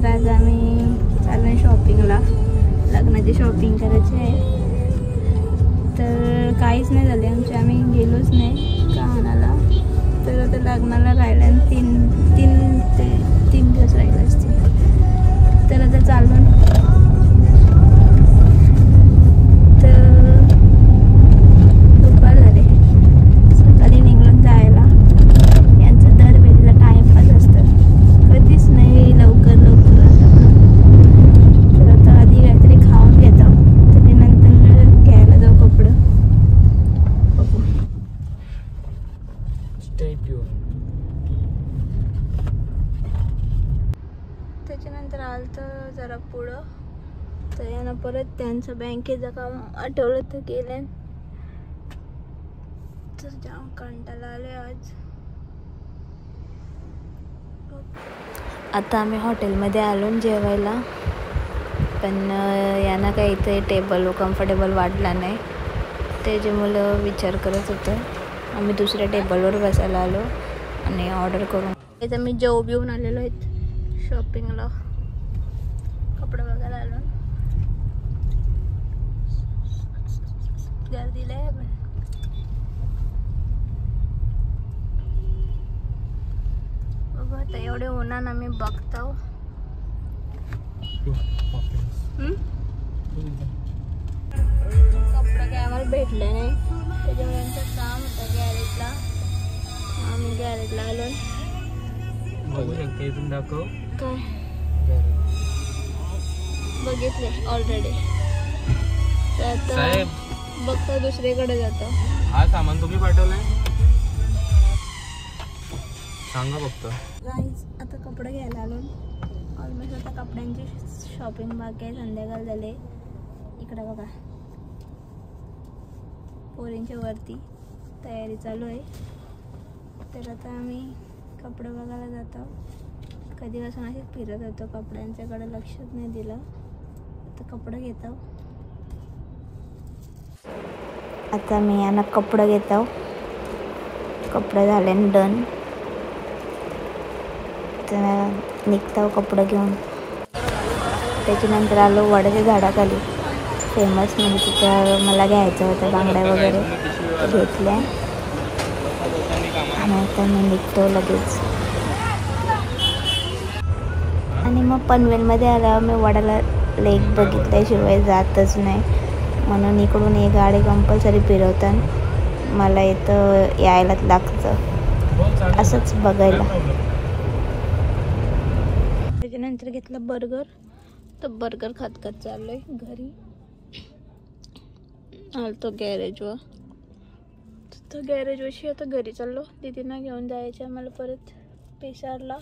तर आज आम्ही चाललो शॉपिंगला, लग्नाची शॉपिंग करायची आहे. तर काहीच नाही झाले आमचे, आम्ही गेलोच नाही कानाला. तर आता लग्नाला राहिलं आणि तीन दिवस राहिले असतील. तर आता चाललो. तर दुपार झाले, सकाळी निघून जायला. यांचं दरवेळेला टाइमपास असतं, कधीच नाही लवकर तर आता आधी काहीतरी खाऊन घेतो, त्याच्यानंतर घ्यायला जाऊ कपडे. बघू. त्याच्यानंतर आलं तर जरा पुढं, तर यांना परत त्यांचं बँकेचं काम आठवलं तर गेलं. तर जाम कंटाळा आले आज. आता आम्ही हॉटेलमध्ये आलो जेवायला, पण यांना काही इथे टेबल कम्फर्टेबल वाटला नाही. त्याच्यामुळं विचार करत होतं. आम्ही दुसऱ्या टेबलवर बसायला आलो आणि ऑर्डर करून. इथं मी जेव बिवून आलेलो आहेत शॉपिंगला, कपडे बघायला आलो. गर्दीला आहे पण बघू आता एवढे उन्हानं आम्ही बघतो. कपडे काय आम्हाला भेटले नाही, त्याच्यामुळे आमचं काम होतं गॅरेजला. आम्ही गॅरेजला आलो. बघू शकते इथून दाखव. काय बघितले ऑलरेडी. तर आता बघता दुसरीकडे जातो. हा सामान तुम्ही पाठवलंय, सांगा फक्त. गाईज आता कपडे घ्यायला आलो. ऑलमोस्ट आता कपड्यांची शॉपिंग बाकी आहे. संध्याकाळ झाले. इकडे बघा, पोरींच्या वरती तयारी चालू आहे. तर आता आम्ही कपडे बघायला जातो. कधीपासून असेच फिरत होतो, कपड्यांच्याकडे लक्षच नाही दिलं. आता कपडे घेतो. आता मी यांना कपडे घेतो. कपडे झाले डन. तर निघतो कपडे घेऊन. त्याच्यानंतर आलो वडाच्या झाडाखाली, फेमस म्हणजे तिथं मला घ्यायचं होतं बांगड्या वगैरे, घेतल्या. आणि आता मी निघतो लगेच. आणि मग पनवेलमध्ये आल्यावर मी वडाला लेक बघितल्याशिवाय जातच नाही, म्हणून इकडून एक गाडी कंपल्सरी फिरवतात. मला इथं यायलाच लागतं असंच बघायला. त्याच्यानंतर घेतलं बर्गर. तर बर्गर खात खात चाललोय घरी. आलतो गॅरेजवर. तर गॅरेजवरशी आता घरी चाललो. दीदींना घेऊन जायचं आम्हाला परत पेशारला.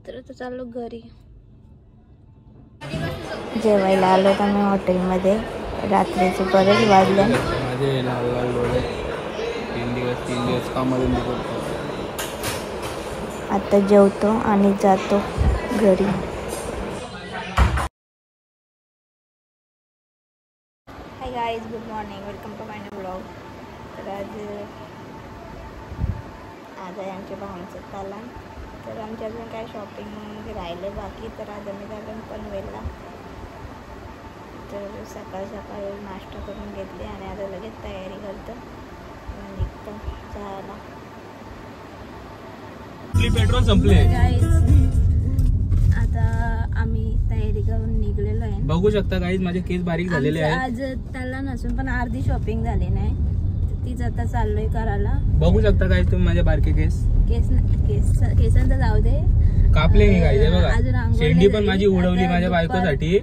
तर आता चाललो घरी. जेवायला आलो तर आम्ही हॉटेलमध्ये. रात्रीचे परत वाजले. माझे लाल लाल डोळे. 3 दिवस कामाला निघतो. आता जेवतो आणि जातो घरी. Hi guys, good morning, welcome to my new blog. तर आज आहे आमच्या भावांचा ताला. तर आमच्या अजून काय शॉपिंग राहिले बाकी. तर आज आम्ही झालो पनवेलला. तर सकाळ नाश्ता करून घेतले आणि आता लगेच तयारी करतो निघतो जायला. पेट्रोल संपले. आता आम्ही तयारी करून निघलेलो आहे. बघू शकता गाईज, माझे केस बारीक झालेले आहेत. आज त्याला नसून पण अर्धी शॉपिंग झाली नाही, तीच आता चाललोय करायला. बघू शकता गाईज तुम्ही माझे बारके केसांचं जाऊ दे, कापले मी गाईज. बघा, शेंडी पण माझी उडवली माझ्या बायकोसाठी.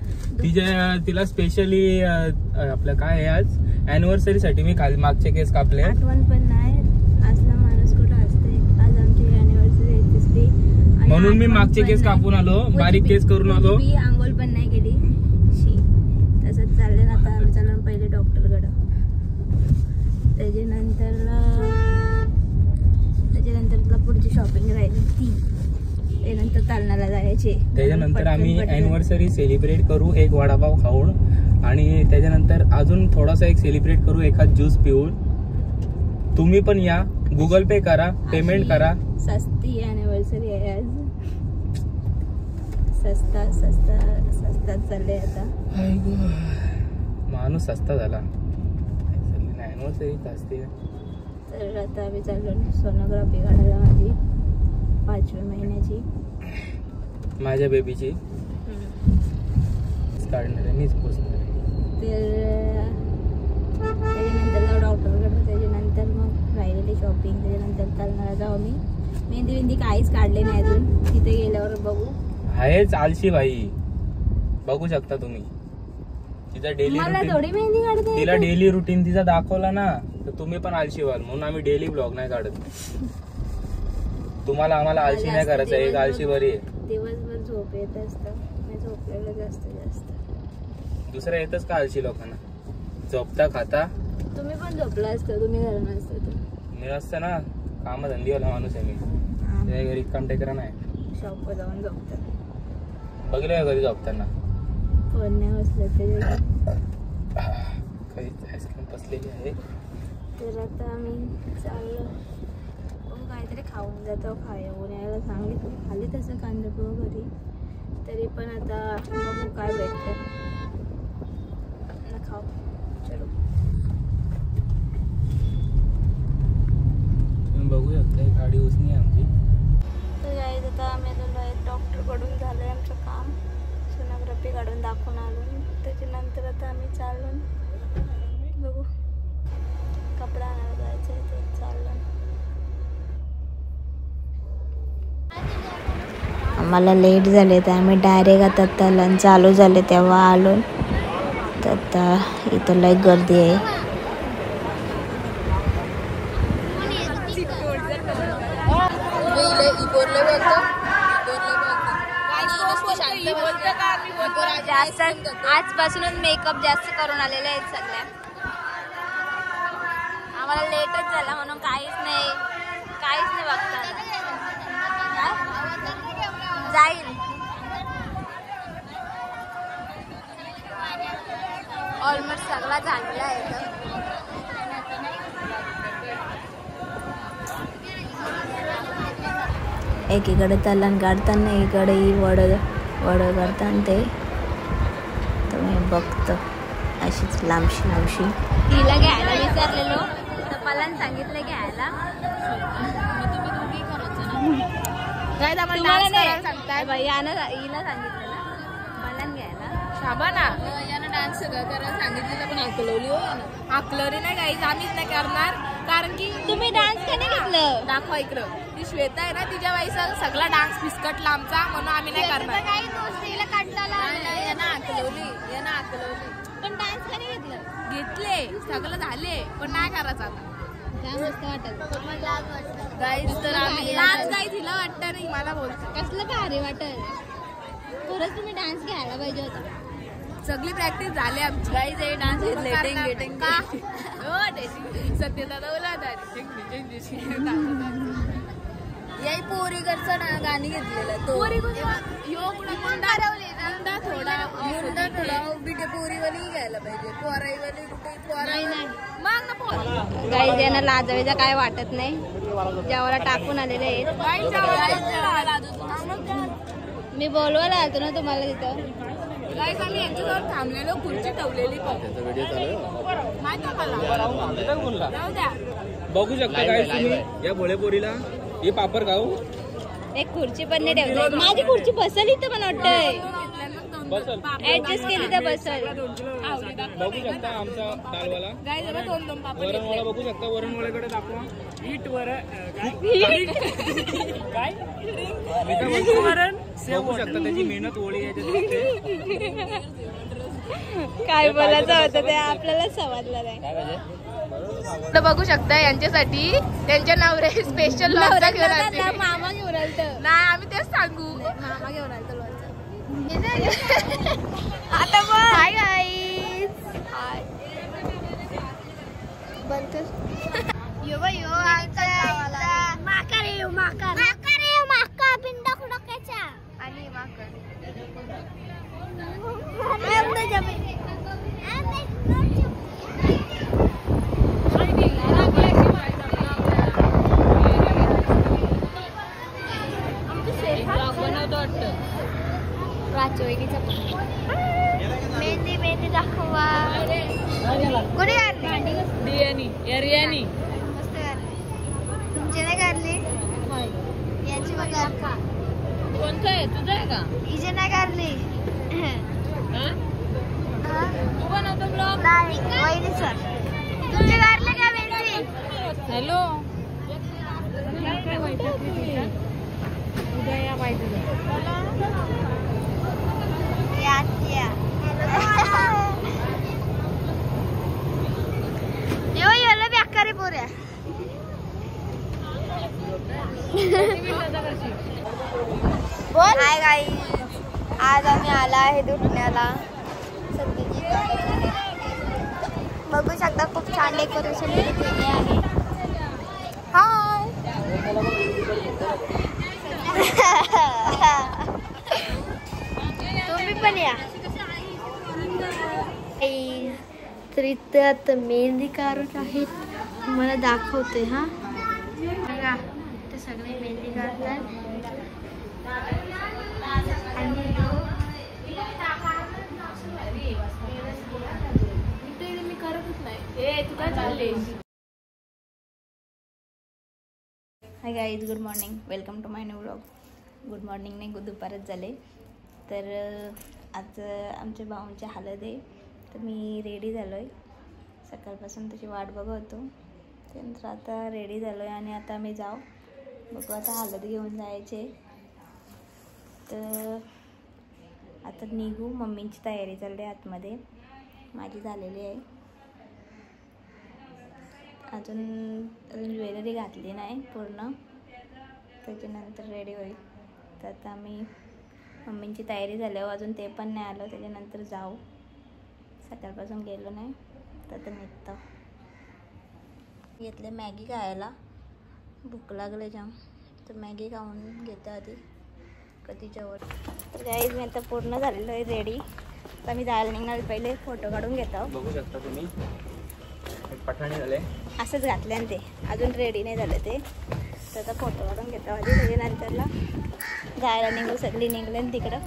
तिला स्पेशली आपलं काय आहे, आज अॅनिव्हर्सरी साठी मी मागचे केस कापले. आठवण पण नाही असला माणूस कुठं असते. आज आमची अॅनिव्हर्सरी आहे तिसरी, म्हणून मी मागचे केस कापून आलो, बारीक केस करून आलो. मी आंघोळ पण नाही केली. तसंच चाललंय. आता आम्ही चाललो पहिले डॉक्टरकडं. त्याच्यानंतर पुढची शॉपिंग राहिली ती. त्यानंतर तालनाला जायचे. त्याच्यानंतर आम्ही अॅनिव्हर्सरी सेलिब्रेट करू एक वडापाव खाऊन, आणि त्याच्यानंतर अजून थोडासा एक सेलिब्रेट करू एखाद ज्यूस पिऊन. तुम्ही पण या, गुगल पे करा, पेमेंट करा. सस्ती अॅनिव्हर्सरी आहे आज. स्वस्तात चालले आता. माणूस सस्ता झाला. ॲनिव्हर्सरी असते. तर आता आम्ही चाललो सोनोग्राफी काढायला माझी 5व्या महिन्याची, माझ्या बेबीची काढणार आहे, मीच पोचणार आहे. तर त्याच्यानंतर डॉक्टरकडे, त्याच्यानंतर मग राहिलेली शॉपिंग, त्याच्यानंतर चालणार जाऊ. मी मेहंदी काहीच काढले नाही अजून, तिथे गेल्यावर बघू. आहेच आलशी बाई, बघू शकता तुम्ही. तिचा डेली थोडी मेहंदी काढते, तिला डेली रुटीन तिचा दाखवला ना तर तुम्ही पण आलशी व्हाल, म्हणून आम्ही डेली ब्लॉग नाही काढत. तुम्हाला आम्हाला आलशी नाही करायचं, एक आलशी बरी आहे. दिवसभर झोप येत असतं, मी झोपलेलं जास्त. दुसरं येतच का आलशी लोकांना, झोपता खाता. तुम्ही पण झोपला असतं, तुम्ही घरी नसतं तर. मी असतं ना, काम धंदीवाला माणूस आहे मी, त्या घरी काम टेकरा नाही. शॉपवर जाऊन झोपतात. बघले घरी झोपताना फोन नाही बसलं ते काही आईस्क्रीम बसलेली आहे. तर आता आम्ही चाललो, काहीतरी खाऊन जातो. खाऊन यायला सांगितलं, खाली तसं कांदापोहे घरी, तरी पण आता बघू काय भेटतं. खाऊ चलो. तुम्ही बघू शकता गाडी उसनी आहे आमची. तर गाईज आता आम्ही आलेलो आहे डॉक्टरकडून, झालं आहे आमचं काम. सोनोग्राफी काढून दाखवून आलो. त्याच्यानंतर आता आम्ही चाललो, बघू कपडा आणायला जायचं आहे, ते चाललो. आम्हाला लेट झाले तर आम्ही डायरेक्ट आता तलान चालू झाले तेव्हा आलो. तर आता इथं लई गर्दी आहे. जास्त आजपासूनच मेकअप जास्त करून आलेले आहेत सगळ्या. आम्हाला लेटच झाला म्हणून काहीच नाही बघता जाईल. ऑलमोस्ट सगळा झालेला आहे. एकीकडे तलान काढताना एकीकडे वड काढताना ते तुम्ही बघतो अशीच लांबशी. तिला घ्यायला विचारलेलो तर मला सांगितलं घ्यायला. हिला सांगितलं ना मला घ्यायला. शाबा ना यानं डान्स सगळं करायला सांगितलेलं पण आकलवली हो. आकलवली नाही गाईज, आम्हीच नाही करणार, कारण की तुम्ही डान्स का नाही घेतलं. दाखवा इकडं. ती श्वेता आहे ना, तिच्या वयसा सगळा डान्स फिसकटला आमचा, म्हणून आम्ही नाही करणार. यानं आकलवली पण डान्स का नाही घेतलं. घेतले सगळं झाले पण नाही करायचं आता. गाईज तर आम्ही डान्स गाईज हिला वाटतं नाही, मला बोलतो कसलं भारी वाटत. खरंच तुम्ही डान्स घ्यायला पाहिजे होता. सगळी प्रॅक्टिस झाली आमची. गाईज हे डान्स लेटिंग का सत्यदादा बोला याही पोरीकडचं गाणी घेतलेलं तो थोडा बिटे पोरीवाली घ्यायला पाहिजे. पोराईवाली गाईज यांना लाजवायचं काय वाटत नाही, जेवायला टाकून आलेले आहेत. मी बोलवायला आलतो ना तुम्हाला तिथं. गाईज आम्ही यांच्याजवळ थांबलेलो, खुर्ची ठेवलेली बघू शकता गाईज तुम्ही या भोळे पोरीला. हे पापड खाऊ. एक खुर्ची पण नाही ठेवली. माझी खुर्ची बसल इथं पण वाटतंय. ऍडजस्ट केली तर बसल. बघू शकता आमचा दालवाला वरणवाला. बघू शकता वरणवाल्याकडे दाखवा. बघू शकता त्याची मेहनत ओळी आहे. काय बोलायचं होतं ते आपल्याला समजलं नाही. बघू शकता यांच्यासाठी त्यांच्या नवरे स्पेशल लोणचं घेऊन आले. मामा घेऊन आलत. नाही आम्ही तेच सांगू, मामा घेऊन आलत लोणचं. आता बघ. Hi guys. हाय. माका पिंडा खुडकायचा आणि माका प्राचोईचा मेहंदी मेहंदी दाखवा. कोणी काढली? रियानी मस्त काढली. तुमची नाही काढली? यांची बघा. कोणतं आहे? तुझं आहे का? हिचे नाही काढली. तू बनवतो ब्लॉग? नाही वहिनी सर. तुमची काढली का मेहंदी? हॅलो उद्या या पाहिजे. याला बेकारी पोऱ्या. हाय गाई, आज आम्ही आला आहे दुधण्याला. बघू शकता खूप छान डेकोरेशन केले आहे. हाय तुम्ही पण या. तर इथं आता मेहंदी काढत आहेत. मला दाखवते. हा बघा इथे सगळे मेहंदी काढतात. मी करतच नाही. तू काय चालले? Hi guys, good morning. Welcome to my new vlog. Good morning नाही, दुपारच झाले. तर आज आमच्या भाऊंची हळद आहे. तर मी रेडी झालो आहे. सकाळपासून त्याची वाट बघत होतो. त्यानंतर आता रेडी झालो आहे आणि आता आम्ही जाऊ बघू. आता हळद घेऊन जायचे. तर आता निघू. मम्मींची तयारी चालली आहे आतमध्ये. माझी झालेली आहे. अजून ज्वेलरी घातली नाही पूर्ण. त्याच्यानंतर रेडी होईल. तर आता आम्ही मम्मींची तयारी झाल्यावर अजून ते पण नाही आलं. त्याच्यानंतर जाऊ. सकाळपासून गेलो नाही तर आता निघतो. घेतले मॅगी खायला. भूक लागले जाम. तर मॅगी खाऊन घेतो आधी कधीच्यावर. तर गाईज मी आता पूर्ण झालेलो आहे रेडी. तर मी जायला निघणार. पहिले फोटो काढून घेतो. बघू शकता तुम्ही पठाणी झाले. असंच घातले आणि ते अजून रेडी नाही झालं ते. तर आता फोटो काढून घेतो आधी. त्याच्यानंतरला जायला निघू. सगळी निघले तिकडं.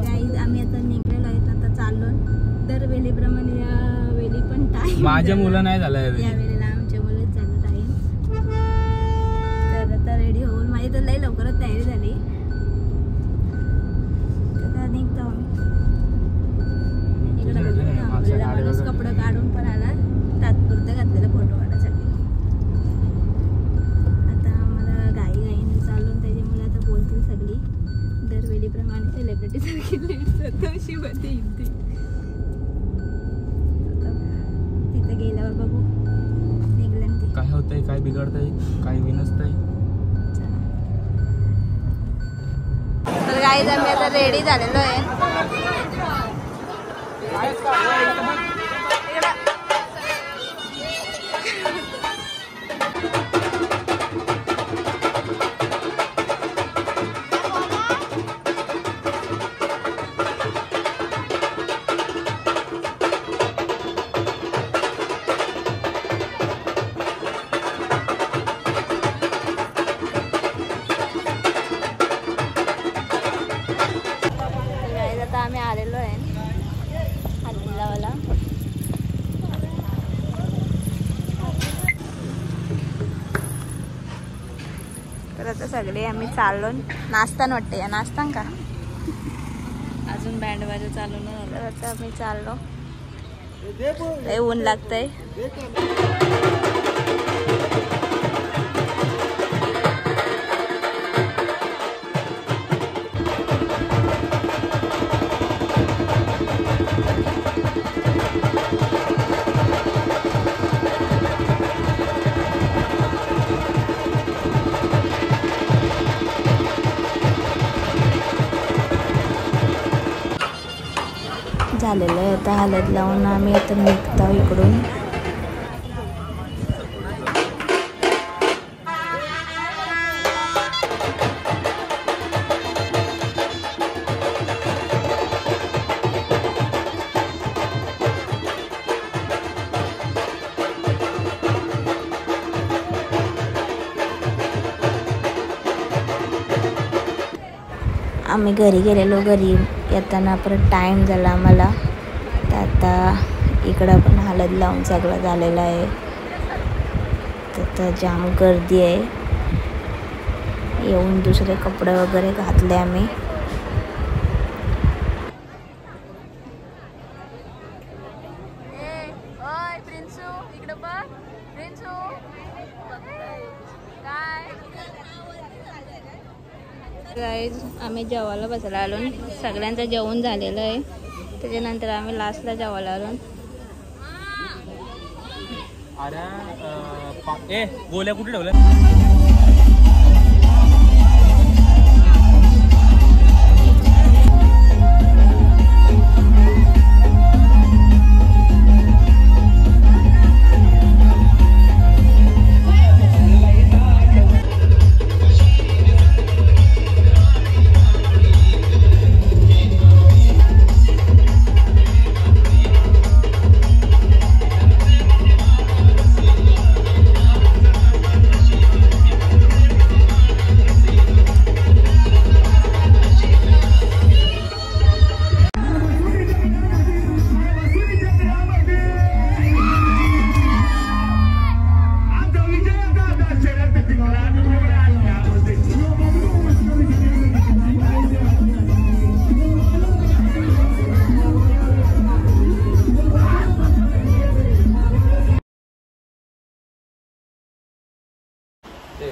गाईज आम्ही आता निघलेलो आहेत. आता चाललो दरवेळेप्रमाणे. या वेळी पण टाईम माझ्या मुलं नाही झालं या वेळेला आमच्या मुलंच झालं टाईम. तर आता रेडी होऊन माझी तर लई लवकरच तयारी झाली. तर निघतो आम्ही. इकडे आपल्याला माणूस कपडे काढून पण आला. तात्पुरतं घातलेलं फोटो काढायसाठी. आता आम्हाला घाईने चालून त्याच्यामुळे आता बोलतील सगळी दरवेळीप्रमाणे सेलिब्रिटी सारखी लेट सतोशी मध्ये येते. तिथं गेल्यावर बघू निघलं ते काय होतंय, काय बिघडतंय, काय विनसतंय. तर गाईज आम्ही आता रेडी झालेलो आहे. आता आम्ही आलेलो आहे हल्दीलावाला. तर आता सगळे आम्ही चाललो. नाश्ता वाटते. या नाश्ता का अजून बँड बाजू चालू नाही झालं. तर आता आम्ही चाललो. लय ऊन लागतंय. झालेलं आहे आता. हळद लावून आम्ही आता निघतो इकडून. आम्ही घरी गेलेलो. घरी येताना परत टाईम झाला आम्हाला. तर आता इकडं पण हळद लावून सगळं झालेलं आहे. तर जाम गर्दी आहे. येऊन दुसरे कपडे वगैरे घातले आम्ही. गाईज आम्ही जेवायला बसायला आलो. सगळ्यांचं जेवण झालेलं आहे. त्याच्यानंतर आम्ही लास्टला जेवायला आलो. अरे गोल्या कुठे ठेवल्या?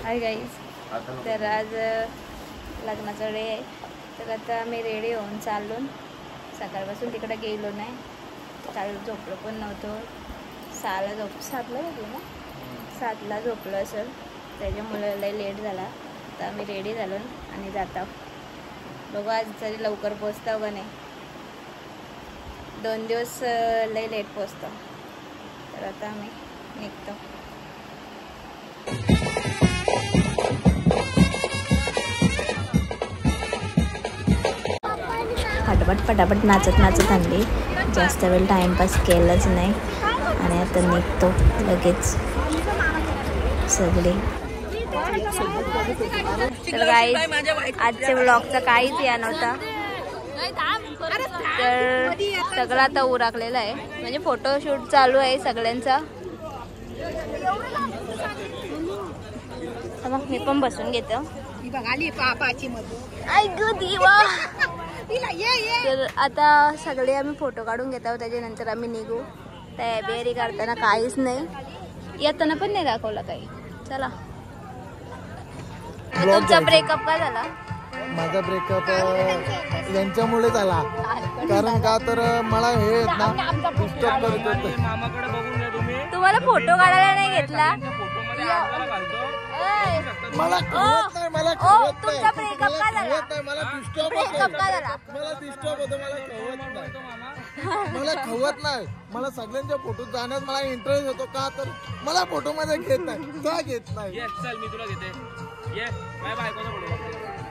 हाय गाईज, तर आज लग्नाचा डे आहे. तर आता आम्ही रेडी होऊन चाललो. सकाळपासून तिकडे गेलो नाही. काल झोपलो पण नव्हतो. 7ला गेलो ना, 7ला झोपलो असेल. त्याच्यामुळे लय लेट झाला. तर आम्ही रेडी झालो आणि जातो. बघू आज तरी लवकर पोचतो का नाही. 2 दिवस लय लेट पोचतो. तर आता आम्ही निघतो. फटाफट नाचत आणली. जास्त वेळ टाइमपास केलाच नाही. आणि आता निघतो लगेच सगळे. तर गाईज आजच्या ब्लॉगचा काहीच या नव्हता. तर सगळं आता उरकलेलं आहे. म्हणजे फोटोशूट चालू आहे सगळ्यांचा. मी पण बसून घेतो. तर आता सगळे आम्ही फोटो काढून घेतो. त्याच्यानंतर आम्ही निघू. तयारी करताना काहीच नाही. येताना पण नाही दाखवलं काही. चला. तुमचा ब्रेकअप का झाला? माझा ब्रेकअप यांच्यामुळे झाला. कारण का तर मला हे येत ना डिस्टर्ब करत होते. तुम्हाला फोटो काढायला नाही घेतला. मला कळत नाही. मला कळत तुमचा ब्रेकअप का झाला? मला डिस्टर्ब ब्रेकअप का झाला? मला डिस्टर्ब होतं. मला कळत नाही. मला खवत नाही. मला सगळ्यांच्या फोटो जाण्यात मला इंटरेस्ट होतो. का तर मला फोटो मध्ये घेत नाही. का घेत नाही? चल मी तुला घेते. ये बाय बायकोचा फोटो.